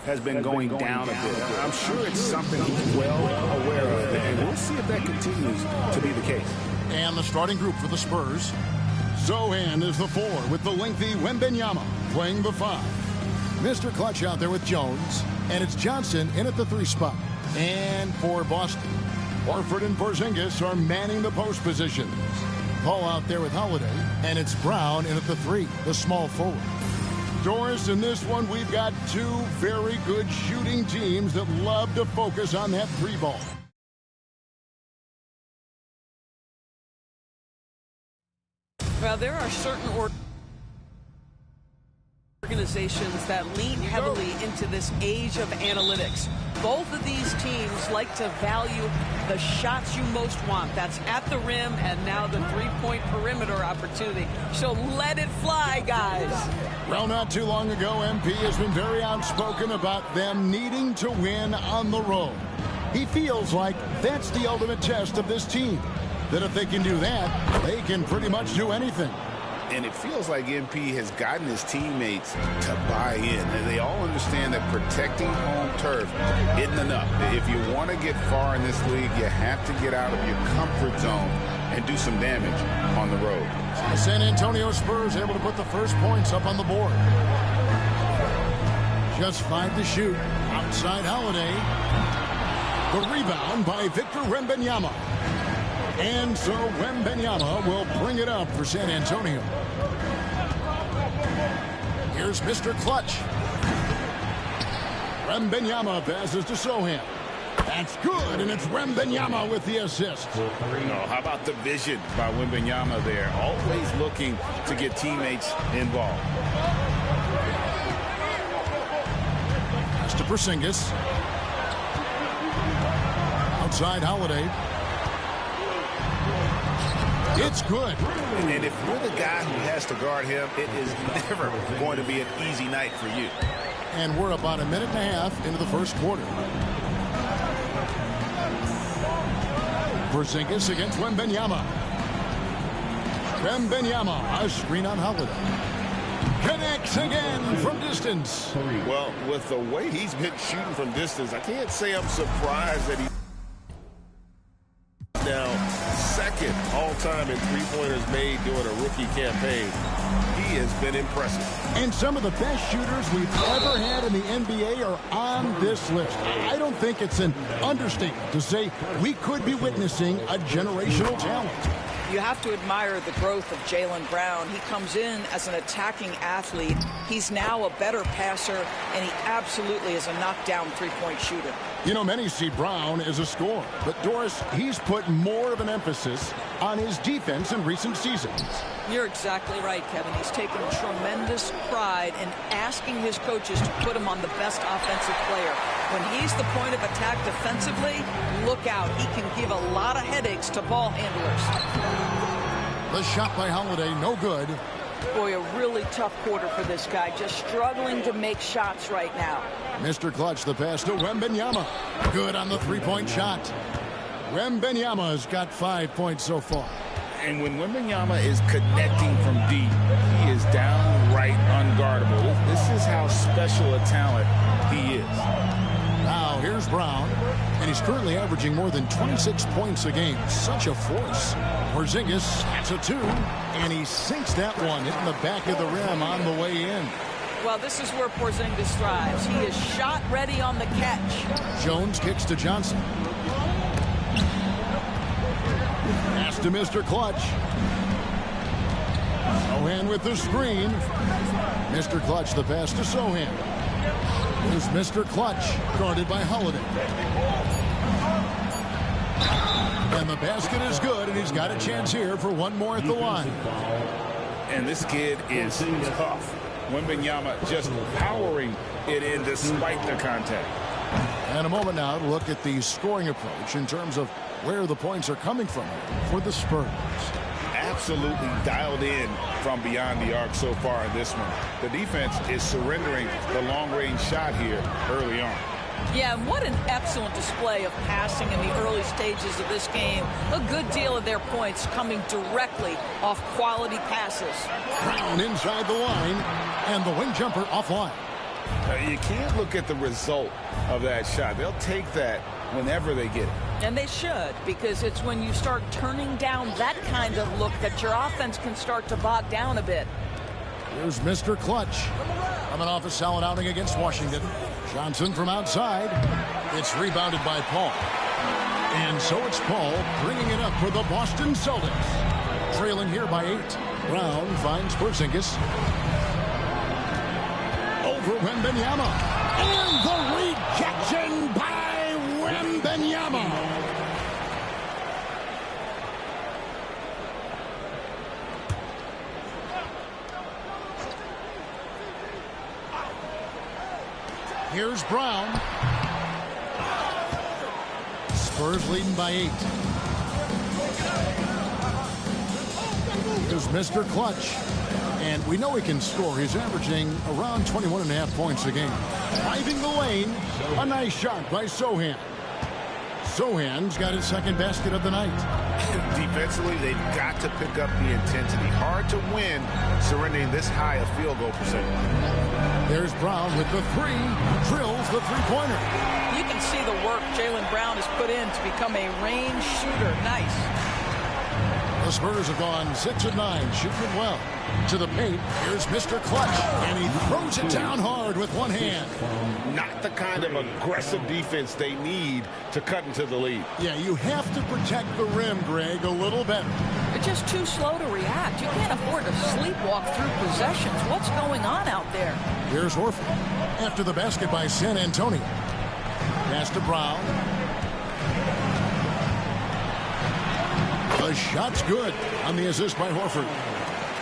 has been going down a bit. I'm sure it's something he's well aware of, and we'll see if that continues to be the case. And the starting group for the Spurs. Zohan is the 4 with the lengthy Wembanyama playing the 5. Mr. Clutch out there with Jones, and it's Johnson in at the 3 spot. And for Boston, Horford and Porzingis are manning the post positions. Paul out there with Holiday, and it's Brown in at the 3, the small forward. Doris, in this one, we've got 2 very good shooting teams that love to focus on that 3 ball. Well, there are certain organizations that lean heavily into this age of analytics. Both of these teams like to value the shots you most want. That's at the rim and now the three-point perimeter opportunity. So let it fly, guys. Well, not too long ago, MP has been very outspoken about them needing to win on the road. He feels like that's the ultimate test of this team. That if they can do that, they can pretty much do anything. And it feels like MP has gotten his teammates to buy in. And they all understand that protecting home turf isn't enough. If you want to get far in this league, you have to get out of your comfort zone and do some damage on the road. The San Antonio Spurs able to put the first points up on the board. Just 5 to shoot. Outside Holiday. The rebound by Victor Wembanyama. And so Wembanyama will bring it up for San Antonio. Here's Mr. Clutch. Wembanyama passes to Zohan. That's good, and it's Wembanyama with the assist. How about the vision by Wembanyama there? Always looking to get teammates involved. Pass to Porzingis. Outside Holiday. It's good. And if you're the guy who has to guard him, it is never going to be an easy night for you. And we're about a minute and a half into the first quarter. Porzingis against Wembanyama. Wembanyama, a screen on Holiday. Connects again from distance. Well, with the way he's been shooting from distance, I can't say I'm surprised that he's now second all-time in three-pointers made during a rookie campaign. He has been impressive. And some of the best shooters we've ever had in the NBA are on this list. I don't think it's an understatement to say we could be witnessing a generational talent. You have to admire the growth of Jaylen Brown. He comes in as an attacking athlete. He's now a better passer, and he absolutely is a knockdown three-point shooter. You know, many see Brown as a scorer, but Doris, he's put more of an emphasis on his defense in recent seasons. You're exactly right, Kevin. He's taken tremendous pride in asking his coaches to put him on the best offensive player. When he's the point of attack defensively, look out. He can give a lot of headaches to ball handlers. The shot by Holiday, no good. Boy, a really tough quarter for this guy. Just struggling to make shots right now. Mr. Clutch, the pass to Wembanyama. Good on the three-point shot. Wembanyama's got 5 points so far. And when Wembanyama is connecting from deep, he is downright unguardable. This is how special a talent he is. Now here's Brown, and he's currently averaging more than 26 points a game. Such a force. Porzingis, that's a 2, and he sinks that one, hitting the back of the rim on the way in. Well, this is where Porzingis thrives. He is shot ready on the catch. Jones kicks to Johnson. Pass to Mr. Clutch. Zohan with the screen. Mr. Clutch, the pass to Zohan. Here's Mr. Clutch, guarded by Holiday. And the basket is good, and he's got a chance here for one more at the line. And this kid is tough. Wembanyama just powering it in despite the contact. And a moment now to look at the scoring approach in terms of where the points are coming from for the Spurs. Absolutely dialed in from beyond the arc so far in this one. The defense is surrendering the long-range shot here early on. Yeah, and what an excellent display of passing in the early stages of this game. A good deal of their points coming directly off quality passes. Brown inside the line, and the wing jumper offline. You can't look at the result of that shot. They'll take that whenever they get it. And they should, because it's when you start turning down that kind of look that your offense can start to bog down a bit. Here's Mr. Clutch. Coming off a solid outing against Washington. Johnson from outside. It's rebounded by Paul. And so it's Paul bringing it up for the Boston Celtics. Trailing here by 8. Brown finds Porzingis. Over Wembanyama. And the rejection by Wembanyama. Here's Brown. Spurs leading by 8. Here's Mr. Clutch. And we know he can score. He's averaging around 21.5 points a game. Driving the lane. A nice shot by Sohan. Sohan's got his second basket of the night. Defensively, they've got to pick up the intensity. Hard to win surrendering this high a field goal percentage. There's Brown with the 3. Drills the three-pointer. You can see the work Jaylen Brown has put in to become a range shooter. Nice. The Spurs have gone 6 of 9, shooting it well. To the paint, here's Mr. Clutch, and he throws it down hard with one hand. Not the kind of aggressive defense they need to cut into the lead. Yeah, you have to protect the rim, Greg, a little better. They're just too slow to react. You can't afford to sleepwalk through possessions. What's going on out there? Here's Horford. After the basket by San Antonio. Pass to Brown. The shot's good on the assist by Horford.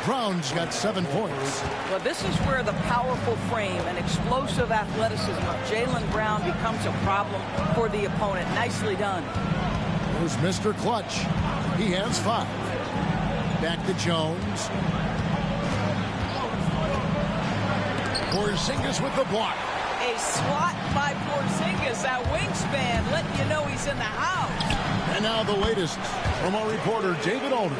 Brown's got 7 points. Well, this is where the powerful frame and explosive athleticism of Jaylen Brown becomes a problem for the opponent. Nicely done. There's Mr. Clutch. He has 5. Back to Jones. Porzingis with the block. A swat by Porzingis, that wingspan, letting you know he's in the house. And now the latest from our reporter, David Aldridge.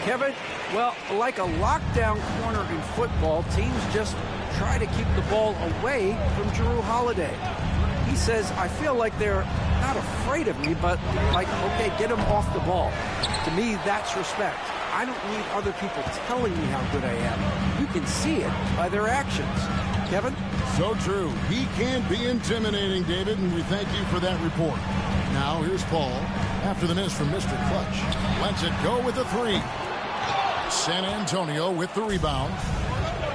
Kevin, well, like a lockdown corner in football, teams just try to keep the ball away from Jrue Holiday. He says, I feel like they're not afraid of me, but like, okay, get him off the ball. To me, that's respect. I don't need other people telling me how good I am. You can see it by their actions. Kevin? So true. He can be intimidating, David, and we thank you for that report. Now, here's Paul. After the miss from Mr. Clutch. Lets it go with the 3. San Antonio with the rebound.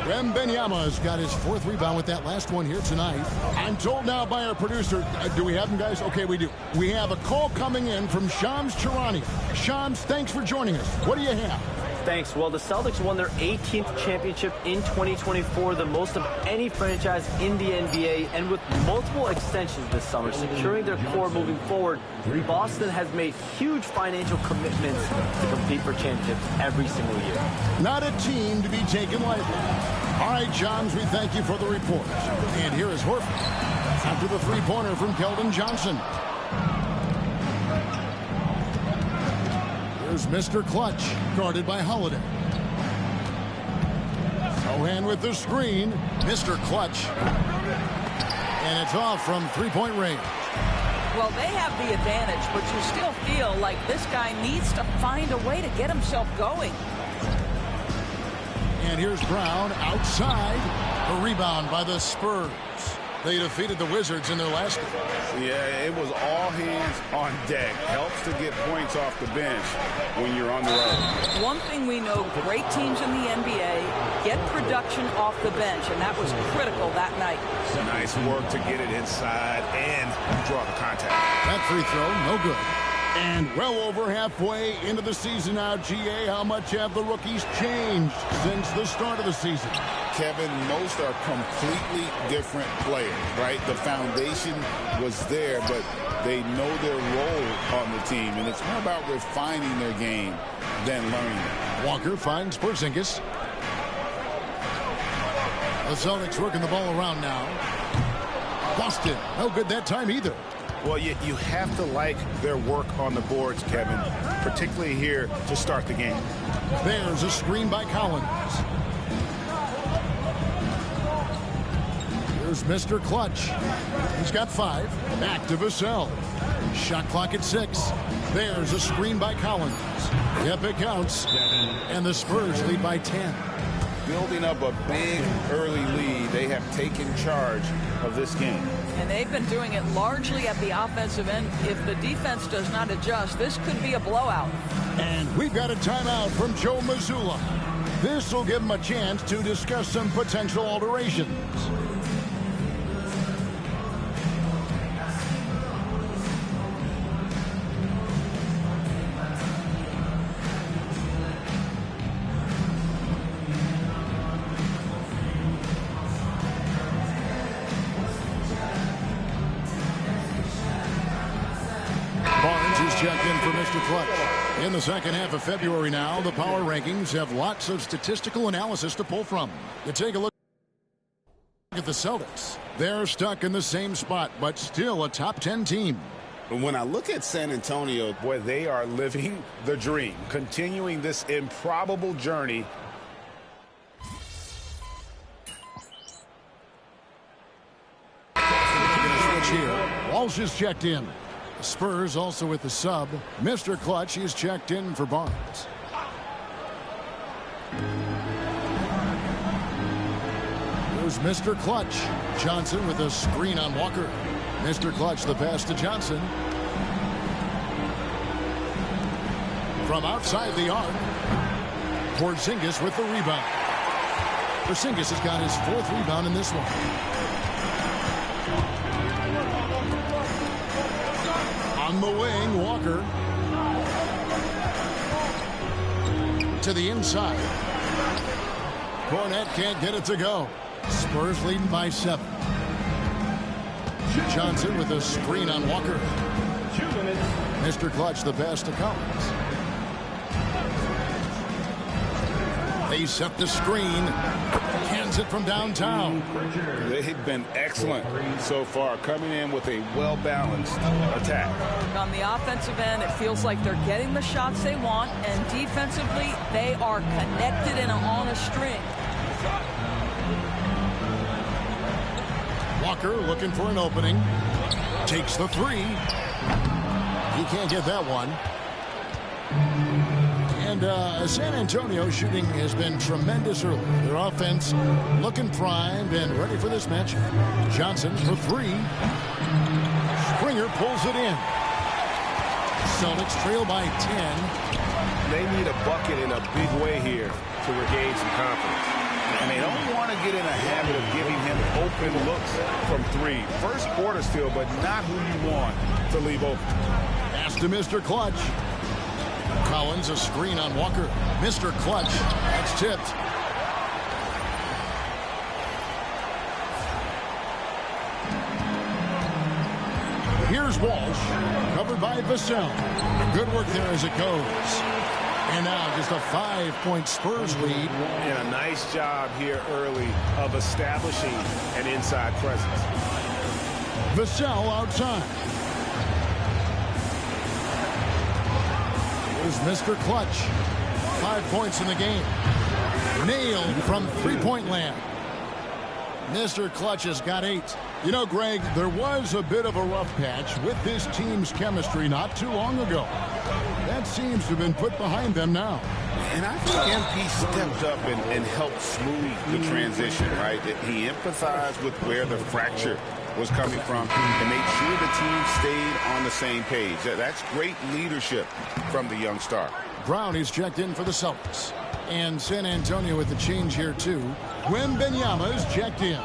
Wembanyama's got his 4th rebound with that last one here tonight. I'm told now by our producer, do we have him, guys? Okay, we do. We have a call coming in from Shams Charania. Shams, thanks for joining us. What do you have? Thanks. Well, the Celtics won their 18th championship in 2024, the most of any franchise in the NBA, and with multiple extensions this summer, securing their core moving forward, Boston has made huge financial commitments to compete for championships every single year. Not a team to be taken lightly. All right, Johns, we thank you for the report. And here is Horford after the three-pointer from Keldon Johnson. Here's Mr. Clutch, guarded by Holiday. Sohan with the screen. Mr. Clutch. And it's off from three-point range. Well, they have the advantage, but you still feel like this guy needs to find a way to get himself going. And here's Brown outside. A rebound by the Spurs. They defeated the Wizards in their last game. Yeah, it was all hands on deck. Helps to get points off the bench when you're on the road. One thing we know, great teams in the NBA get production off the bench, and that was critical that night. Nice work to get it inside and draw the contact. That free throw, no good. And well over halfway into the season now, GA, how much have the rookies changed since the start of the season? Kevin, most are completely different players, right? The foundation was there, but they know their role on the team, and it's more about refining their game than learning it. Walker finds Porzingis. The Celtics working the ball around now. Boston, no good that time either. Well, you have to like their work on the boards, Kevin, particularly here to start the game. There's a screen by Collins. Here's Mr. Clutch. He's got 5. Back to Vassell. Shot clock at 6. There's a screen by Collins. Yep, it counts. And the Spurs lead by 10. Building up a big early lead. They have taken charge of this game. And they've been doing it largely at the offensive end. If the defense does not adjust, this could be a blowout. And we've got a timeout from Joe Mazzulla. This will give him a chance to discuss some potential alterations. Checked in for Mr. Clutch. In the second half of February now, the power rankings have lots of statistical analysis to pull from. You take a look at the Celtics. They're stuck in the same spot, but still a top 10 team. When I look at San Antonio, boy, they are living the dream, continuing this improbable journey. Switch here. Walsh is checked in. The Spurs also with the sub. Mr. Clutch is checked in for Barnes. Here's Mr. Clutch. Johnson with a screen on Walker. Mr. Clutch the pass to Johnson. From outside the arc. Porzingis with the rebound. Porzingis has got his 4th rebound in this one. On the wing, Walker. To the inside. Cornette can't get it to go. Spurs leading by 7. Johnson with a screen on Walker. Mr. Clutch the pass to Collins. They set the screen. Hands it from downtown. They've been excellent so far, coming in with a well-balanced attack. On the offensive end, it feels like they're getting the shots they want, and defensively, they are connected and on a string. Walker looking for an opening. Takes the 3. He can't get that one. And San Antonio shooting has been tremendous early. Their offense looking primed and ready for this match. Johnson for 3. Springer pulls it in. Celtics trail by 10. They need a bucket in a big way here to regain some confidence. And they don't want to get in a habit of giving him open looks from 3. First quarter still, but not who you want to leave open. Pass to Mr. Clutch. Collins a screen on Walker. Mr. Clutch. That's tipped. Here's Walsh. Covered by Vassell. Good work there as it goes. And now just a 5-point Spurs lead. And a nice job here early of establishing an inside presence. Vassell outside. Here's Mr. Clutch. 5 points in the game. Nailed from 3-point land. Mr. Clutch has got 8. You know, Greg, there was a bit of a rough patch with this team's chemistry not too long ago. That seems to have been put behind them now. And I think MP stepped up and helped smooth the transition, right? He empathized with where the fracture was coming from and made sure the team stayed on the same page. That's great leadership from the young star. Brown is checked in for the Celtics. And San Antonio with the change here, too. Wembanyama is checked in.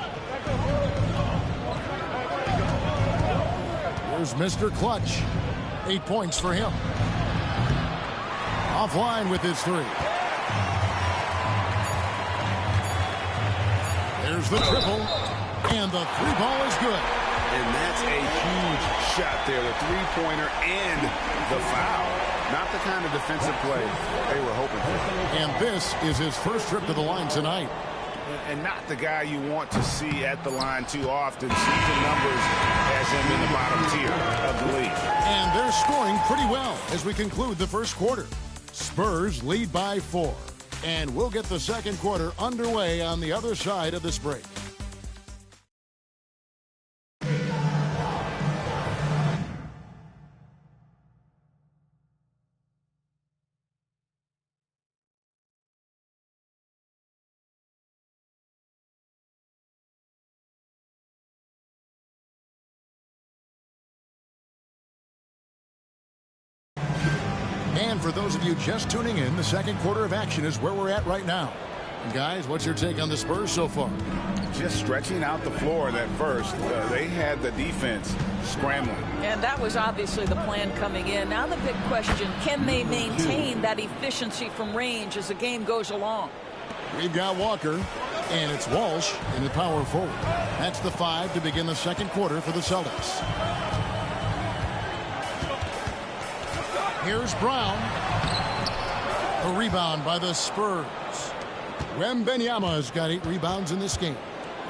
Here's Mr. Clutch. 8 points for him. Offline with his 3. There's the triple. And the 3-ball is good. And that's a huge shot there. The 3-pointer and the foul. Not the kind of defensive play they were hoping for. And this is his first trip to the line tonight. And not the guy you want to see at the line too often. Season numbers has him in the bottom tier of the league. And they're scoring pretty well as we conclude the first quarter. Spurs lead by 4. And we'll get the second quarter underway on the other side of this break. And for those of you just tuning in, the second quarter of action is where we're at right now. And guys, what's your take on the Spurs so far? Just stretching out the floor that first. They had the defense scrambling. And that was obviously the plan coming in. Now the big question, can they maintain that efficiency from range as the game goes along? We've got Walker, and it's Walsh in the power forward. That's the 5 to begin the second quarter for the Celtics. Here's Brown. A rebound by the Spurs. Wembanyama has got 8 rebounds in this game.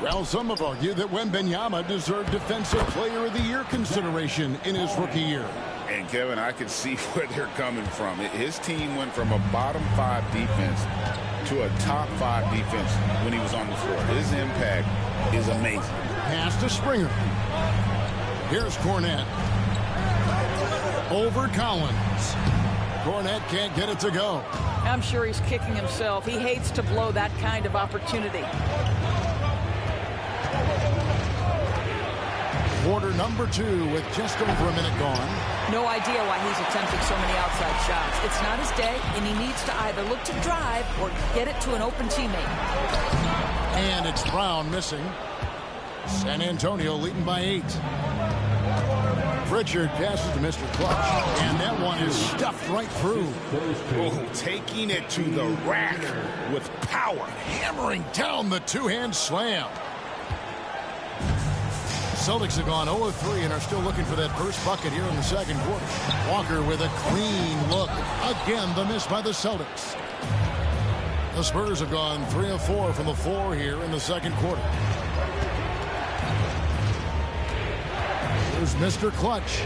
Well, some have argued that Wembanyama deserved Defensive Player of the Year consideration in his rookie year. And, Kevin, I can see where they're coming from. His team went from a bottom 5 defense to a top 5 defense when he was on the floor. His impact is amazing. Pass to Springer. Here's Cornette. Over Collins. Cornette can't get it to go. I'm sure he's kicking himself. He hates to blow that kind of opportunity. Quarter number 2 with just over a minute gone. No idea why he's attempting so many outside shots. It's not his day, and he needs to either look to drive or get it to an open teammate. And it's Brown missing. San Antonio leading by 8. Pritchard passes to Mr. Clutch, and that one is stuffed right through. Oh, taking it to the rack with power. Hammering down the two-hand slam. Celtics have gone 0 of 3 and are still looking for that first bucket here in the second quarter. Walker with a clean look. Again, the miss by the Celtics. The Spurs have gone 3 of 4 from the floor here in the second quarter. Here's Mr. Clutch.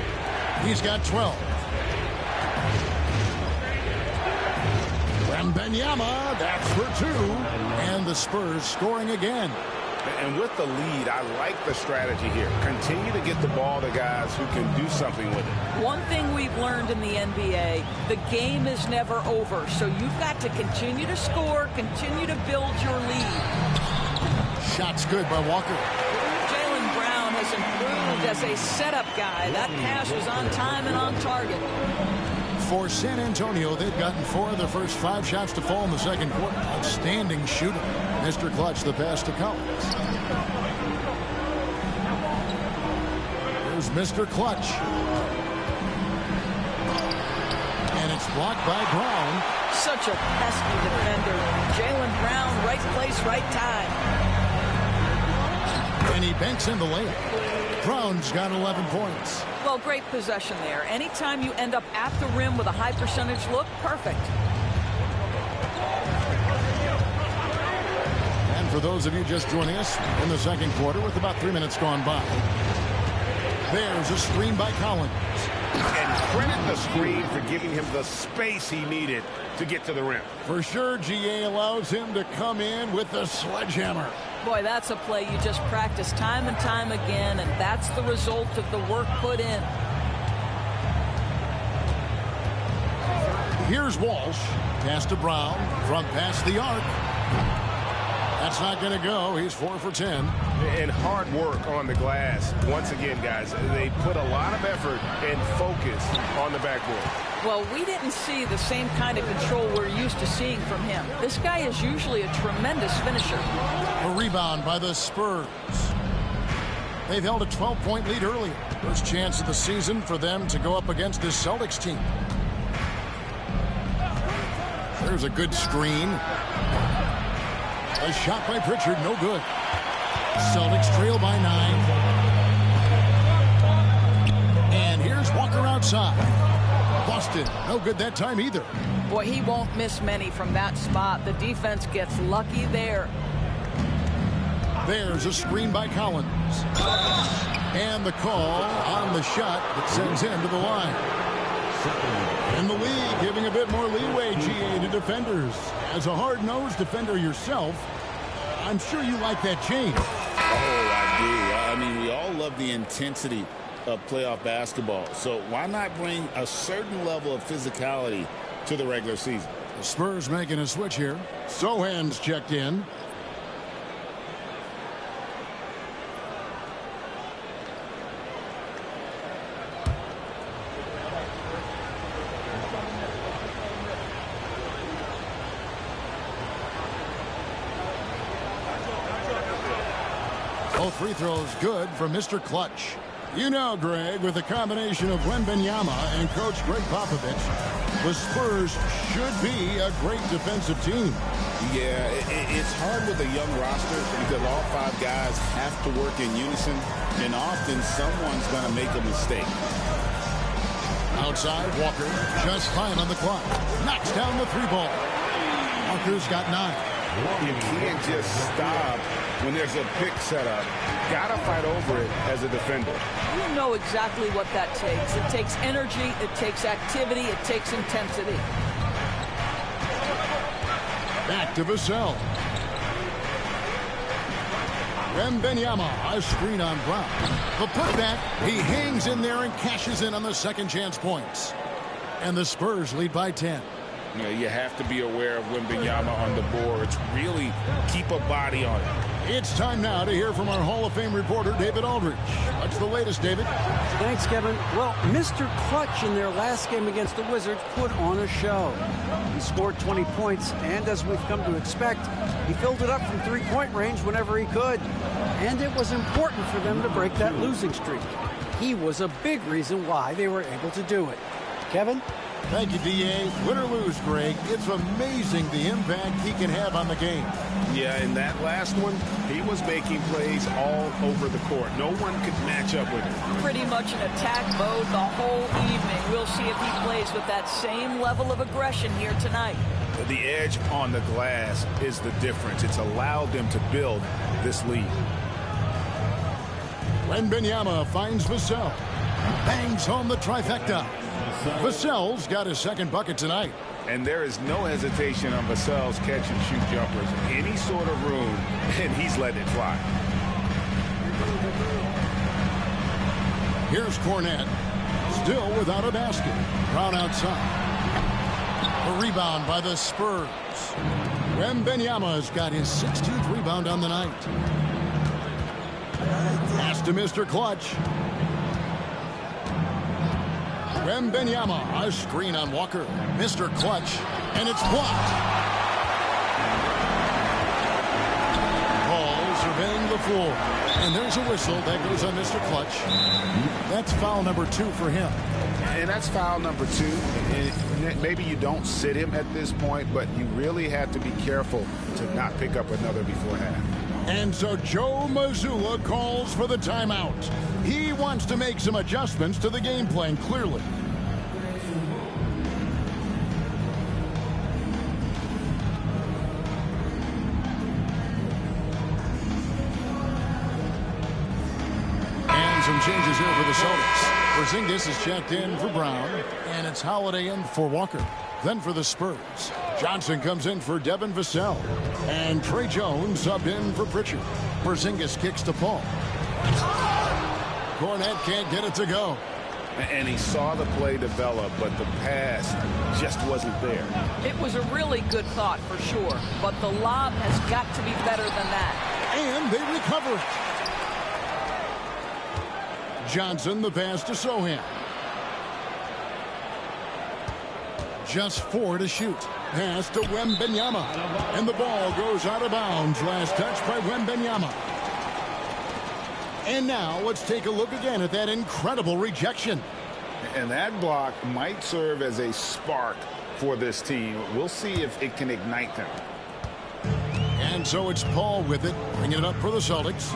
He's got 12. Wembanyama, that's for 2. And the Spurs scoring again. And with the lead, I like the strategy here. Continue to get the ball to guys who can do something with it. One thing we've learned in the NBA, the game is never over. So you've got to continue to score, continue to build your lead. Shot's good by Walker. Jaylen Brown has improved as a setup guy. That pass was on time and on target. For San Antonio, they've gotten 4 of their first 5 shots to fall in the second quarter. Outstanding shooter. Mr. Clutch, the pass to Collins. Here's Mr. Clutch. And it's blocked by Brown. Such a pesky defender. Jaylen Brown, right place, right time. And he banks in the layup. Brown's got 11 points. Well, great possession there. Anytime you end up at the rim with a high percentage look, perfect. And for those of you just joining us in the second quarter with about 3 minutes gone by, there's a screen by Collins. And credit the screen for giving him the space he needed to get to the rim. For sure, GA allows him to come in with the sledgehammer. Boy, that's a play you just practice time and time again, and that's the result of the work put in. Here's Walsh. Pass to Brown. Front pass the arc. That's not going to go. He's 4 for 10. And hard work on the glass. Once again, guys, they put a lot of effort and focus on the backboard. Well, we didn't see the same kind of control we're used to seeing from him. This guy is usually a tremendous finisher. A rebound by the Spurs. They've held a 12-point lead earlier. First chance of the season for them to go up against this Celtics team. There's a good screen. A shot by Pritchard, no good. Celtics trail by 9. And here's Walker outside. Busted. No good that time either. Boy, he won't miss many from that spot. The defense gets lucky there. There's a screen by Collins. And the call on the shot that sends him to the line. In the league, giving a bit more leeway, GA, to defenders. As a hard-nosed defender yourself, I'm sure you like that change. Oh, I do. I mean, we all love the intensity of playoff basketball. So why not bring a certain level of physicality to the regular season? The Spurs making a switch here. Sohan's checked in. Both free throws good for Mr. Clutch. You know, Greg, with the combination of Wembanyama and Coach Greg Popovich, the Spurs should be a great defensive team. Yeah, it's hard with a young roster because all 5 guys have to work in unison, and often someone's going to make a mistake. Outside, Walker, just 5 on the clock. Knocks down the 3-ball. Walker's got 9. You can't just stop when there's a pick set up. Gotta fight over it as a defender. You know exactly what that takes. It takes energy, it takes activity, it takes intensity. Back to Vassell. Wembanyama, a screen on Brown. The putback, he hangs in there and cashes in on the second chance points. And the Spurs lead by 10. You know, you have to be aware of Wembanyama on the boards. Really keep a body on it. It's time now to hear from our Hall of Fame reporter, David Aldridge. What's the latest, David? Thanks, Kevin. Well, Mr. Clutch in their last game against the Wizards put on a show. He scored 20 points, and as we've come to expect, he filled it up from three-point range whenever he could. And it was important for them to break that losing streak. He was a big reason why they were able to do it. Kevin? Thank you, D.A. Win or lose, Greg, it's amazing the impact he can have on the game. Yeah, in that last one, he was making plays all over the court. No one could match up with him. Pretty much in attack mode the whole evening. We'll see if he plays with that same level of aggression here tonight. The edge on the glass is the difference. It's allowed them to build this lead. Wembanyama finds Vassell. Bangs home the trifecta. Vassell's got his second bucket tonight. And there is no hesitation on Vassell's catch-and-shoot jumpers. Any sort of room, and he's letting it fly. Here's Cornette. Still without a basket. Brown outside. A rebound by the Spurs. Wembanyama's got his 16th rebound on the night. Pass to Mr. Clutch. Wembanyama, a screen on Walker. Mr. Clutch, and it's blocked. Paul surveying the floor. And there's a whistle that goes on Mr. Clutch. That's foul number 2 for him. And that's foul number 2. And maybe you don't sit him at this point, but you really have to be careful to not pick up another before half. And so Joe Mazzulla calls for the timeout. He wants to make some adjustments to the game plan, clearly. And some changes here for the Celtics. Porzingis is checked in for Brown, and it's Holiday in for Walker. Then for the Spurs, Johnson comes in for Devin Vassell. And Trey Jones subbed in for Pritchard. Porzingis kicks to Paul. Cornette can't get it to go. And he saw the play develop, but the pass just wasn't there. It was a really good thought for sure, but the lob has got to be better than that. And they recover. Johnson, the pass to Sohan. Just 4 to shoot. Pass to Wembanyama. And the ball goes out of bounds. Last touch by Wembanyama. And now let's take a look again at that incredible rejection. And that block might serve as a spark for this team. We'll see if it can ignite them. And so it's Paul with it, bringing it up for the Celtics.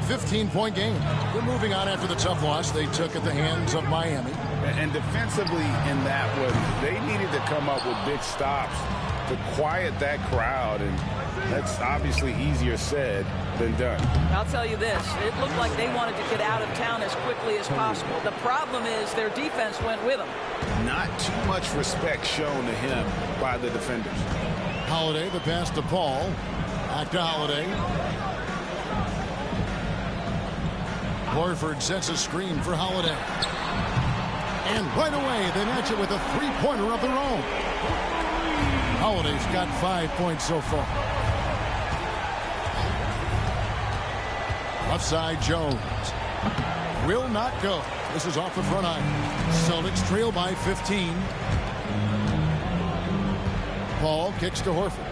15-point game. They're moving on after the tough loss they took at the hands of Miami. And defensively in that one, they needed to come up with big stops to quiet that crowd. And that's obviously easier said than done. I'll tell you this, it looked like they wanted to get out of town as quickly as possible. The problem is their defense went with them. Not too much respect shown to him by the defenders. Holiday, the pass to Paul. Back to Holiday. Horford sets a screen for Holiday. And right away, they match it with a three-pointer of their own. Holiday's got 5 points so far. Left side, Jones. Will not go. This is off the front iron. Celtics trail by 15. Paul kicks to Horford.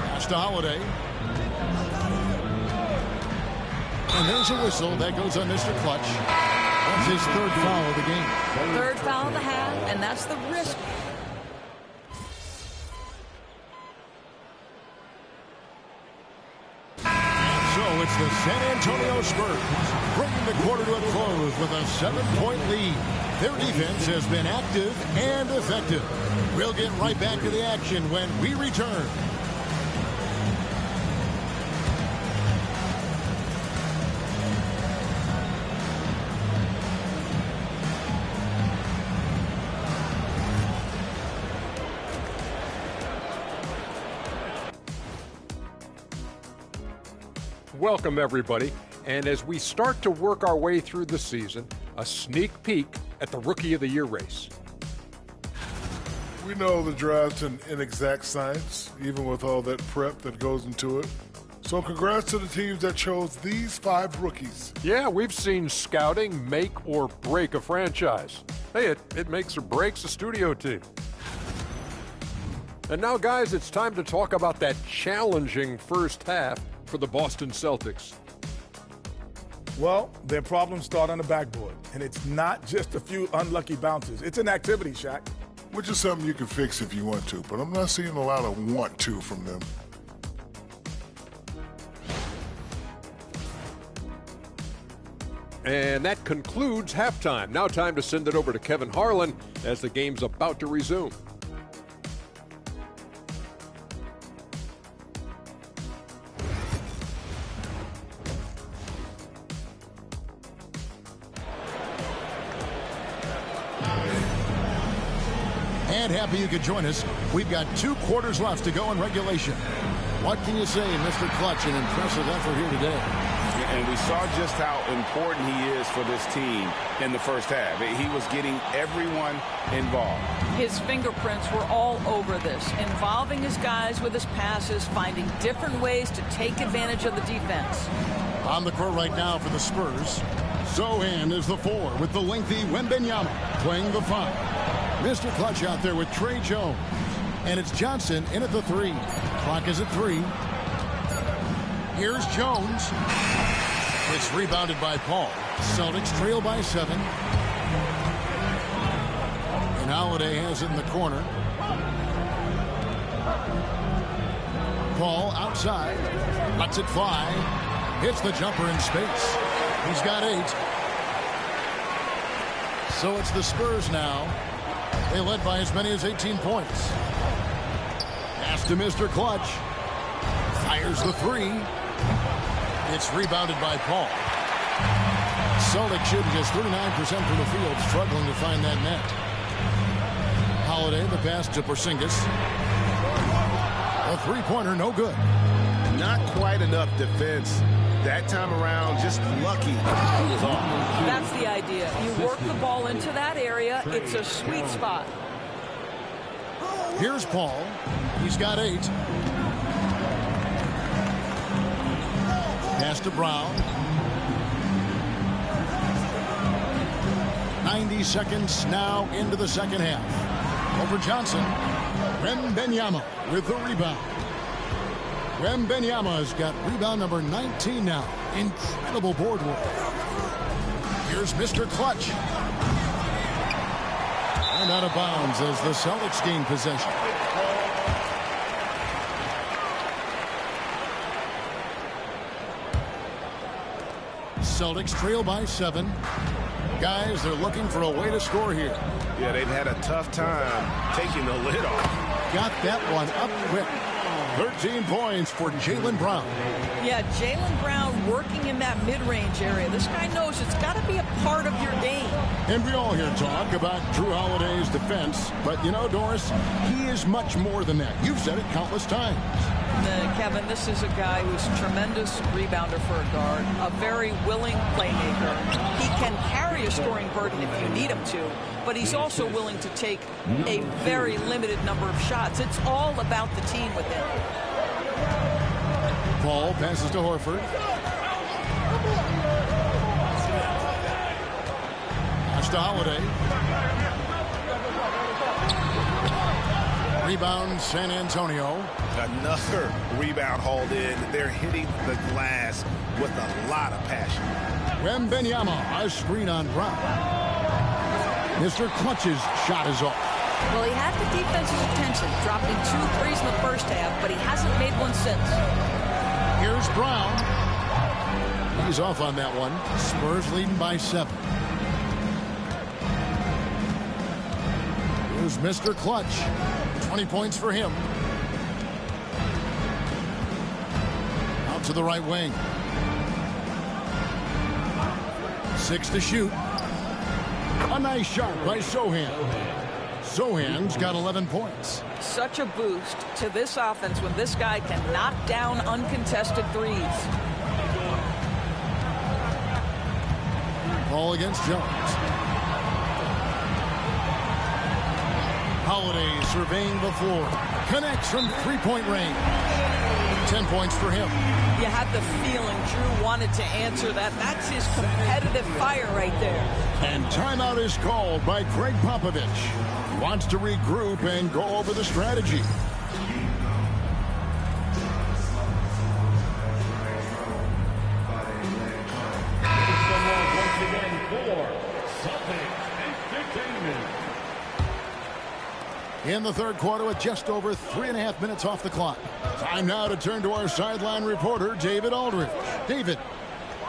Pass to Holiday. And there's a whistle that goes on Mr. Clutch. That's his third foul of the game. Third foul of the half, and that's the risk. So it's the San Antonio Spurs bringing the quarter to a close with a 7-point lead. Their defense has been active and effective. We'll get right back to the action when we return. Welcome, everybody. And as we start to work our way through the season, a sneak peek at the Rookie of the Year race. We know the draft's an inexact science, even with all that prep that goes into it. So congrats to the teams that chose these 5 rookies. Yeah, we've seen scouting make or break a franchise. Hey, it makes or breaks a studio team. And now, guys, it's time to talk about that challenging first half for the Boston Celtics. Well, their problems start on the backboard, and it's not just a few unlucky bounces. It's an activity, Shaq. Which is something you can fix if you want to, but I'm not seeing a lot of want to from them. And that concludes halftime. Now time to send it over to Kevin Harlan as the game's about to resume. And happy you could join us. We've got 2 quarters left to go in regulation. What can you say, Mr. Clutch? An impressive effort here today. And we saw just how important he is for this team in the first half. He was getting everyone involved. His fingerprints were all over this, involving his guys with his passes, finding different ways to take advantage of the defense. On the court right now for the Spurs, Zohan is the 4 with the lengthy Wembenyama playing the 5. Mr. Clutch out there with Trey Jones. And it's Johnson in at the 3. Clock is at 3. Here's Jones. It's rebounded by Paul. Celtics trail by 7. And Holiday has it in the corner. Paul outside. Lets it fly. Hits the jumper in space. He's got 8. So it's the Spurs now. They led by as many as 18 points. Pass to Mr. Clutch. Fires the 3. It's rebounded by Paul. Celtics shooting just 39% from the field, struggling to find that net. Holiday, the pass to Porzingis. A 3-pointer, no good. Not quite enough defense that time around, just lucky. He was off. That's the idea. You work the ball into that area. It's a sweet spot. Here's Paul. He's got 8. Pass to Brown. 90 seconds now into the second half. Over Johnson. Wembenyama with the rebound. Wembenyama's got rebound number 19 now. Incredible board work. Here's Mr. Clutch. And out of bounds as the Celtics gain possession. Celtics trail by 7. Guys, they're looking for a way to score here. Yeah, they've had a tough time taking the lid off. Got that one up quick. 13 points for Jaylen Brown. Yeah, Jaylen Brown working in that mid-range area. This guy knows it's got to be a part of your game. And we all hear talk about Drew Holiday's defense. But, you know, Doris, he is much more than that. You've said it countless times. Kevin, this is a guy who's a tremendous rebounder for a guard, a very willing playmaker. He can carry a scoring burden if you need him to, but he's also willing to take a very limited number of shots. It's all about the team with him. Paul passes to Horford. Pass to Holiday. Rebound San Antonio. Another rebound hauled in. They're hitting the glass with a lot of passion. Wembenyama, a screen on Brown. Mr. Clutch's shot is off. Well, he had the defense's attention, dropping 2 threes in the first half, but he hasn't made one since. Here's Brown. He's off on that one. Spurs leading by 7. Here's Mr. Clutch. 20 points for him. Out to the right wing. 6 to shoot. A nice shot by Sohan. Sohan's got 11 points. Such a boost to this offense when this guy can knock down uncontested threes. Ball against Jones. Holiday surveying the floor. Connects from three-point range. 10 points for him. You had the feeling Drew wanted to answer that. That's his competitive fire right there. And timeout is called by Greg Popovich. He wants to regroup and go over the strategy. In the third quarter with just over 3.5 minutes off the clock. Time now to turn to our sideline reporter, David Aldridge. David.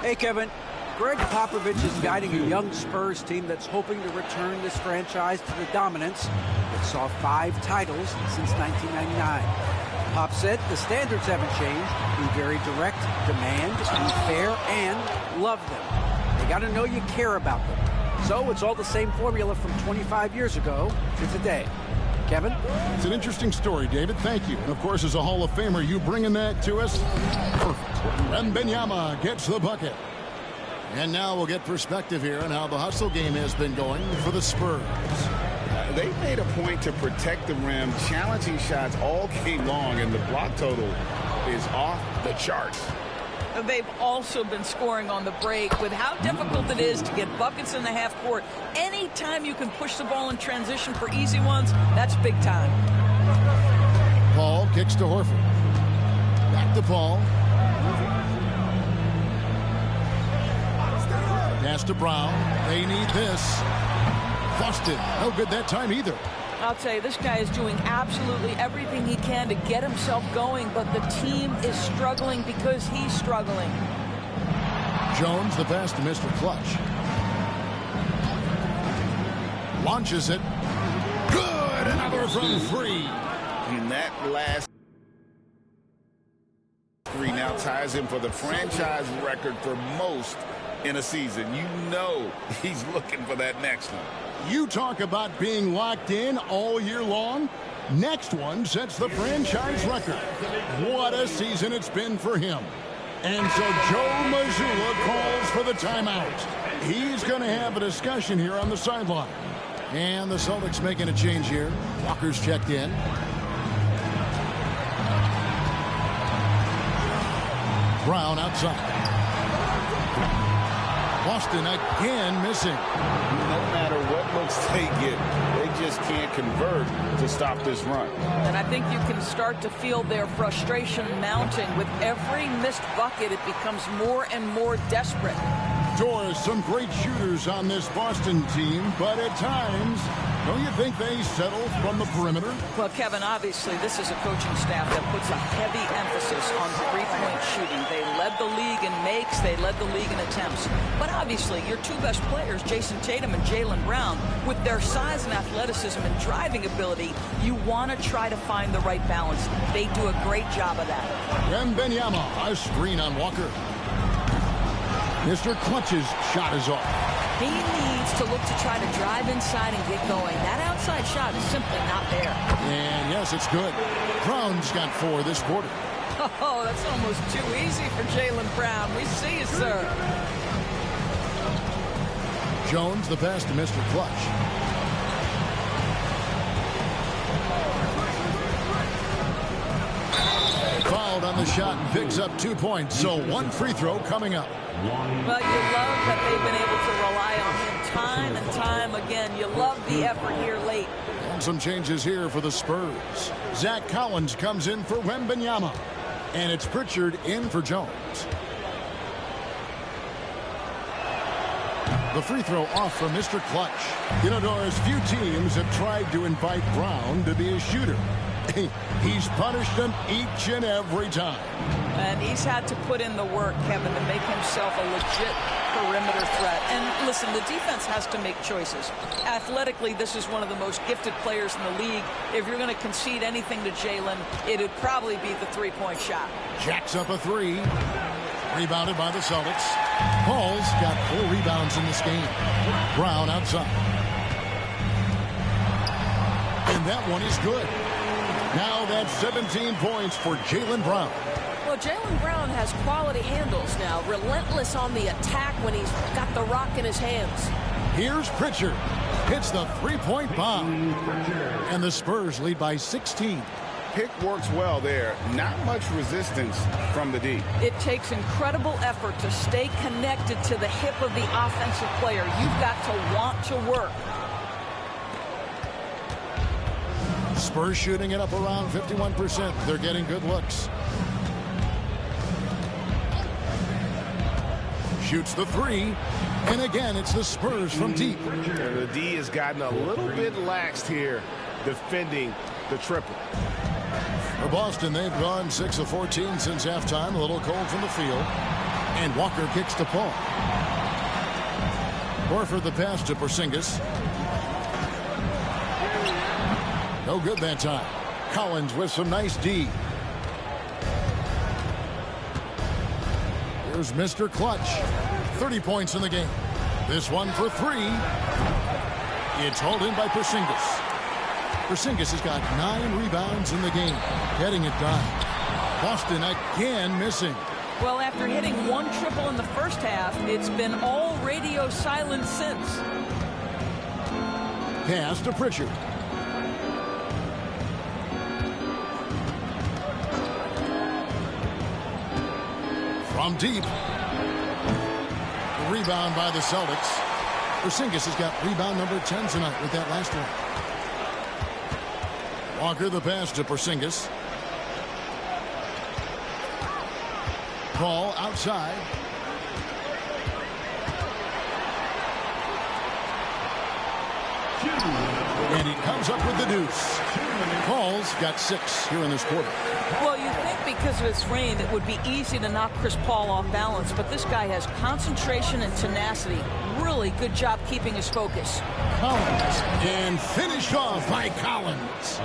Hey, Kevin. Greg Popovich is guiding a young Spurs team that's hoping to return this franchise to the dominance that saw 5 titles since 1999. Pop said the standards haven't changed. Be very direct, demand, be fair, and love them. They got to know you care about them. So it's all the same formula from 25 years ago to today. Kevin? It's an interesting story, David. Thank you. And, of course, as a Hall of Famer, you bringing that to us? Perfect. Wembenyama gets the bucket. And now we'll get perspective here on how the hustle game has been going for the Spurs. They've made a point to protect the rim, challenging shots all game long, and the block total is off the charts. They've also been scoring on the break. With how difficult it is to get buckets in the half court, anytime you can push the ball in transition for easy ones, that's big time. Paul kicks to Horford. Back to Paul. Pass to Brown. They need this. Busted. No good that time either. I'll tell you, this guy is doing absolutely everything he can to get himself going, but the team is struggling because he's struggling. Jones, the pass to Mr. Clutch. Launches it. Good! Another from 3. And that last three now ties him for the franchise record for most in a season. You know he's looking for that next one. You talk about being locked in all year long. Next one sets the franchise record. What a season it's been for him. And so Joe Mazzulla calls for the timeout. He's going to have a discussion here on the sideline. And the Celtics making a change here. Walker's checked in. Brown outside. Boston again missing. No matter what looks they get, they just can't convert to stop this run. And I think you can start to feel their frustration mounting. With every missed bucket, it becomes more and more desperate. Doors, some great shooters on this Boston team, but at times, don't you think they settle from the perimeter? Well, Kevin, obviously this is a coaching staff that puts a heavy emphasis on three-point shooting. They led the league in makes, they led the league in attempts. But obviously, your 2 best players, Jason Tatum and Jaylen Brown, with their size and athleticism and driving ability, you want to try to find the right balance. They do a great job of that. Wembenyama, a screen on Walker. Mr. Clutch's shot is off. He needs to look to try to drive inside and get going. That outside shot is simply not there. And yes, it's good. Brown's got 4 this quarter. Oh, that's almost too easy for Jaylen Brown. We see you, sir. Jones, the pass to Mr. Clutch. Fouled on the shot and picks up 2 points. So 1 free throw coming up. Well, you love that they've been able to rely on him time and time again. You love the effort here late. And some changes here for the Spurs. Zach Collins comes in for Wembanyama. And it's Pritchard in for Jones. The free throw off from Mr. Clutch. You know, Doris, few teams have tried to invite Brown to be a shooter. He's punished them each and every time. And he's had to put in the work, Kevin, to make himself a legit perimeter threat. And listen, the defense has to make choices. Athletically, this is one of the most gifted players in the league. If you're going to concede anything to Jalen, it would probably be the three-point shot. Jacks up a three. Rebounded by the Celtics. Paul's got 4 rebounds in this game. Brown outside. And that one is good. Now that's 17 points for Jaylen Brown. Well, Jaylen Brown has quality handles now. Relentless on the attack when he's got the rock in his hands. Here's Pritchard. Hits the three-point bomb. And the Spurs lead by 16. Pick works well there. Not much resistance from the D. It takes incredible effort to stay connected to the hip of the offensive player. You've got to want to work. Spurs shooting it up around 51%. They're getting good looks. Shoots the three. And again, it's the Spurs from deep. And the D has gotten a little bit laxed here defending the triple. For Boston, they've gone 6 of 14 since halftime. A little cold from the field. And Walker kicks to Paul. Horford the pass to Porzingis. No good that time. Collins with some nice D. Here's Mr. Clutch. 30 points in the game. This one for 3. It's hauled in by Porzingis. Porzingis has got 9 rebounds in the game. Getting it done. Boston again missing. Well, after hitting 1 triple in the first half, it's been all radio silence since. Pass to Pritchard. From deep. The rebound by the Celtics. Porzingis has got rebound number 10 tonight with that last one. Walker the pass to Porzingis. Paul outside. And he comes up with the deuce. Paul's got 6 here in this quarter. Well, you think because of his frame it would be easy to knock Chris Paul off balance, but this guy has concentration and tenacity. Really good job keeping his focus. Collins, and finished off by Collins.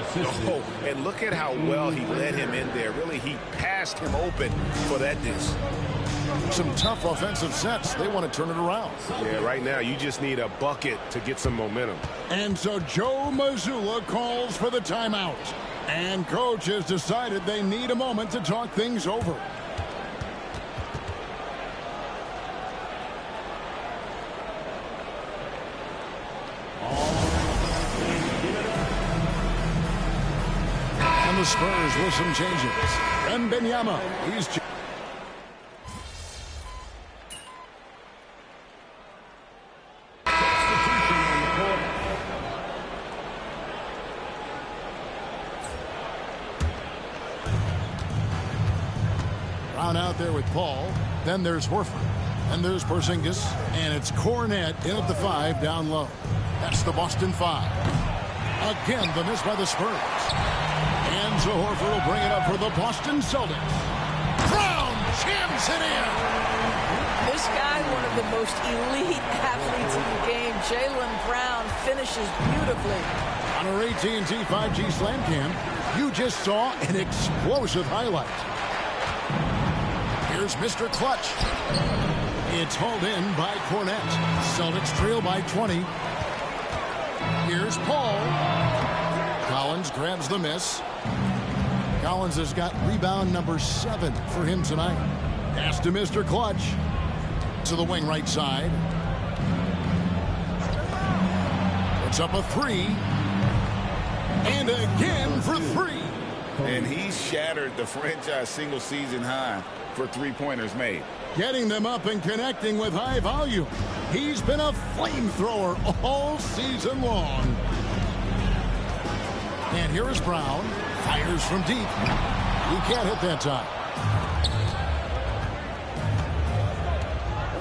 Oh, and look at how well he led him in there. Really, he passed him open for that dish. Some tough offensive sets. They want to turn it around. Yeah, right now you just need a bucket to get some momentum. And so Joe Mazzulla calls for the timeout. And coach has decided they need a moment to talk things over. And the Spurs with some changes. Wembanyama, he's out there with Paul. Then there's Horford. And there's Porzingis. And it's Cornette in at the 5 down low. That's the Boston 5. Again, the miss by the Spurs. And so Horford will bring it up for the Boston Celtics. Brown jams it in. This guy, one of the most elite athletes in the game. Jaylen Brown finishes beautifully. On our AT&T 5G Slam Cam, you just saw an explosive highlight. Here's Mr. Clutch. It's hauled in by Cornette. Celtics trail by 20. Here's Paul. Collins grabs the miss. Collins has got rebound number 7 for him tonight. Pass to Mr. Clutch. To the wing right side. Puts up a 3. And again for 3. And he shattered the franchise single-season high for three-pointers made. Getting them up and connecting with high volume. He's been a flamethrower all season long. And here is Brown. Fires from deep. He can't hit that time.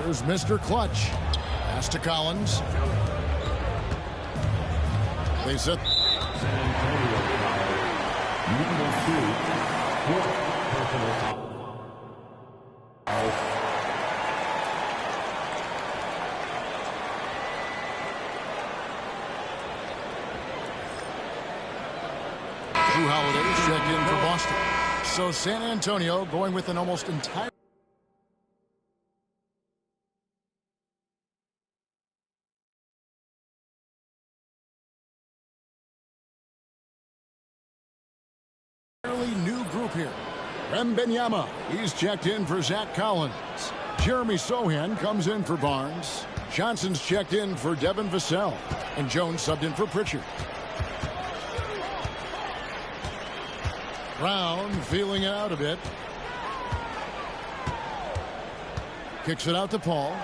There's Mr. Clutch. Pass to Collins. They set. Drew Holiday's checked in for Boston. So San Antonio going with an almost entire. New group here. Wembanyama, he's checked in for Zach Collins. Jeremy Sohan comes in for Barnes. Johnson's checked in for Devin Vassell. And Jones subbed in for Pritchard. Brown feeling it out a bit. Kicks it out to Paul.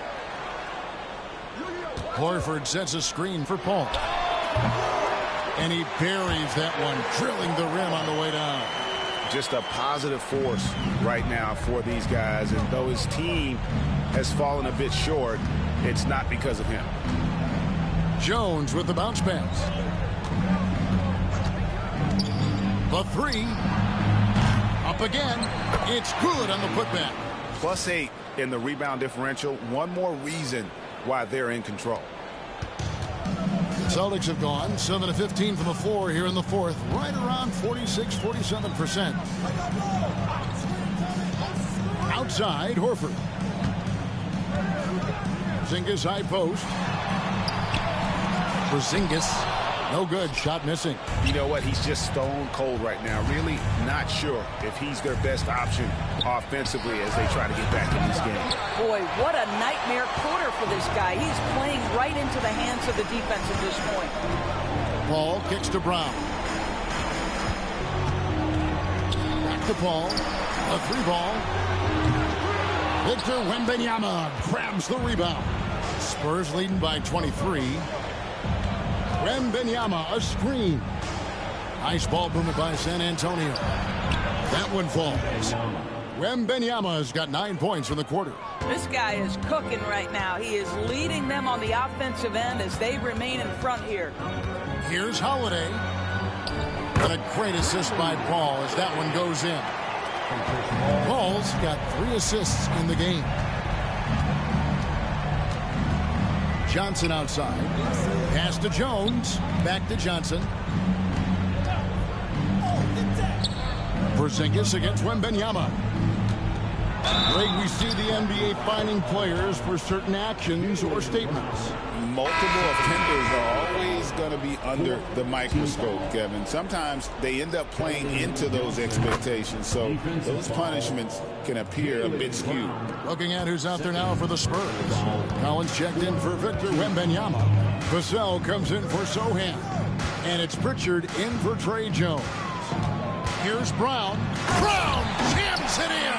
Horford sets a screen for Paul. And he buries that one, drilling the rim on the way down. Just a positive force right now for these guys. And though his team has fallen a bit short, it's not because of him. Jones with the bounce pass. The three. Up again. It's good on the putback. +8 in the rebound differential. One more reason why they're in control. Celtics have gone 7 of 15 from the floor here in the fourth, right around 46-47%. Outside, Horford. Porzingis high post. Porzingis, no good, shot missing. You know what? He's just stone cold right now. Really not sure if he's their best option offensively as they try to get back in this game. Boy, what a nightmare quarter for this guy. He's playing right into the hands of the defense at this point. Paul kicks to Brown. Back to Paul. A three ball. Victor Wembanyama grabs the rebound. Spurs leading by 23. Wembanyama, a screen. Nice ball movement by San Antonio. That one falls. Wembanyama has got 9 points in the quarter. This guy is cooking right now. He is leading them on the offensive end as they remain in front here. Here's Holiday. And a great assist by Paul as that one goes in. Paul's got 3 assists in the game. Johnson outside. Pass to Jones. Back to Johnson. Porzingis against Wembanyama. Greg, we see the NBA finding players for certain actions or statements. Multiple offenders are always going to be under the microscope, Kevin. Sometimes they end up playing into those expectations, so those punishments can appear a bit skewed. Looking at who's out there now for the Spurs. Collins checked in for Victor Wembanyama. Vassell comes in for Sohan. And it's Pritchard in for Trey Jones. Here's Brown. Brown jams it in.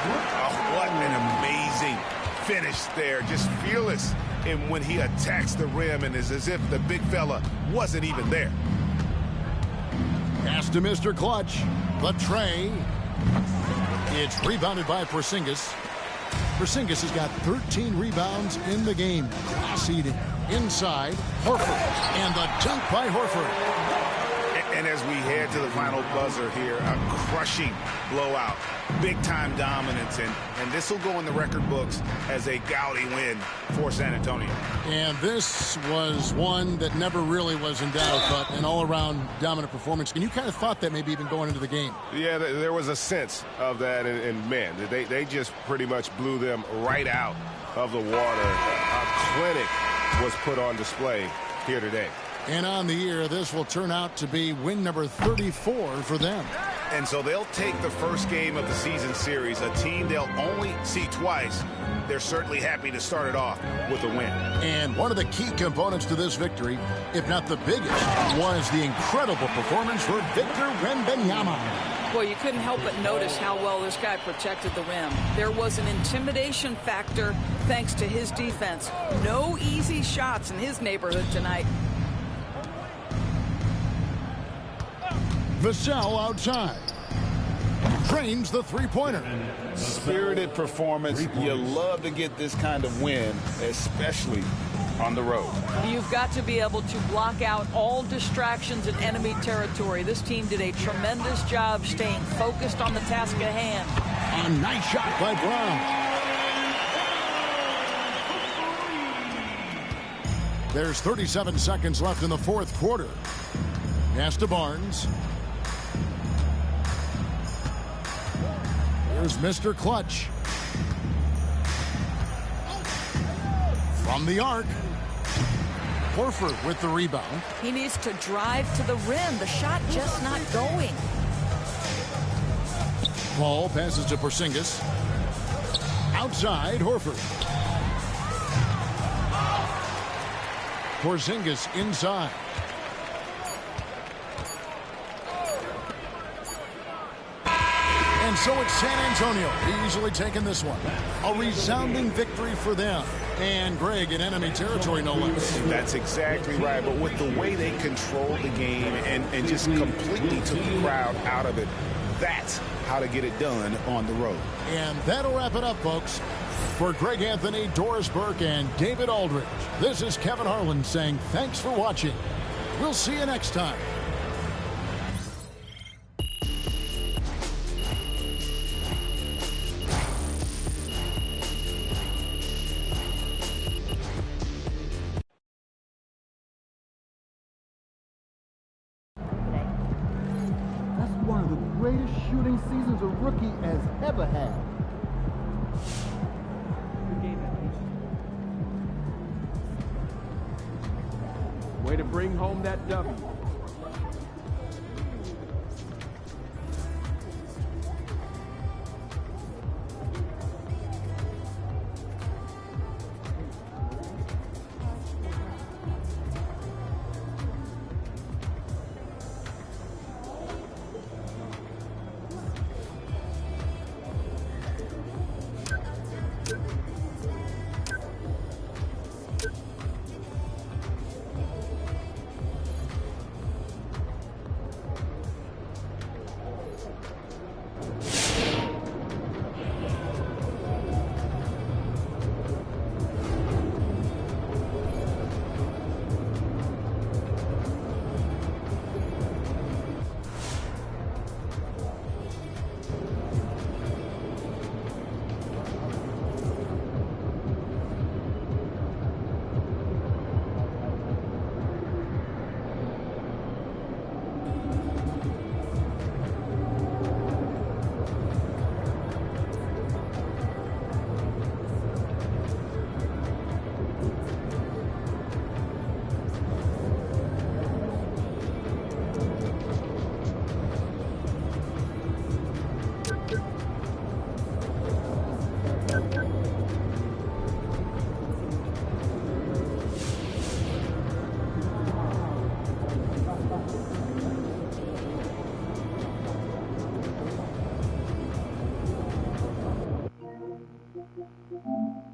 Oh, what an amazing finish there. Just fearless in when he attacks the rim, and it's as if the big fella wasn't even there. Pass to Mr. Clutch. The tray. It's rebounded by Porzingis. Porzingis has got 13 rebounds in the game. Class-eating. Inside, Horford. And the dunk by Horford. And as we head to the final buzzer here, a crushing blowout. Big-time dominance, and this will go in the record books as a gaudy win for San Antonio. And this was one that never really was in doubt, but an all-around dominant performance. And you kind of thought that maybe even going into the game. Yeah, there was a sense of that, and man, they just pretty much blew them right out of the water. A clinic was put on display here today. And on the year, this will turn out to be win number 34 for them. And so they'll take the first game of the season series, a team they'll only see twice. They're certainly happy to start it off with a win. And one of the key components to this victory, if not the biggest, was the incredible performance for Victor Wembanyama. Boy, you couldn't help but notice how well this guy protected the rim. There was an intimidation factor thanks to his defense. No easy shots in his neighborhood tonight. Vassell outside. Drains the three-pointer. Spirited performance. You love to get this kind of win, especially on the road. You've got to be able to block out all distractions in enemy territory. This team did a tremendous job staying focused on the task at hand. A nice shot by Brown. There's 37 seconds left in the fourth quarter. Pass to Barnes. Here's Mr. Clutch. From the arc. Horford with the rebound. He needs to drive to the rim. The shot just not going. Ball passes to Porzingis. Outside, Horford. Porzingis inside. And so it's San Antonio easily taking this one. A resounding victory for them. And Greg in enemy territory, no less. That's exactly right. But with the way they controlled the game and just completely took the crowd out of it, that's how to get it done on the road. And that'll wrap it up, folks. For Greg Anthony, Doris Burke, and David Aldridge, this is Kevin Harlan saying thanks for watching. We'll see you next time. One of the greatest shooting seasons a rookie has ever had. Way to bring home that W.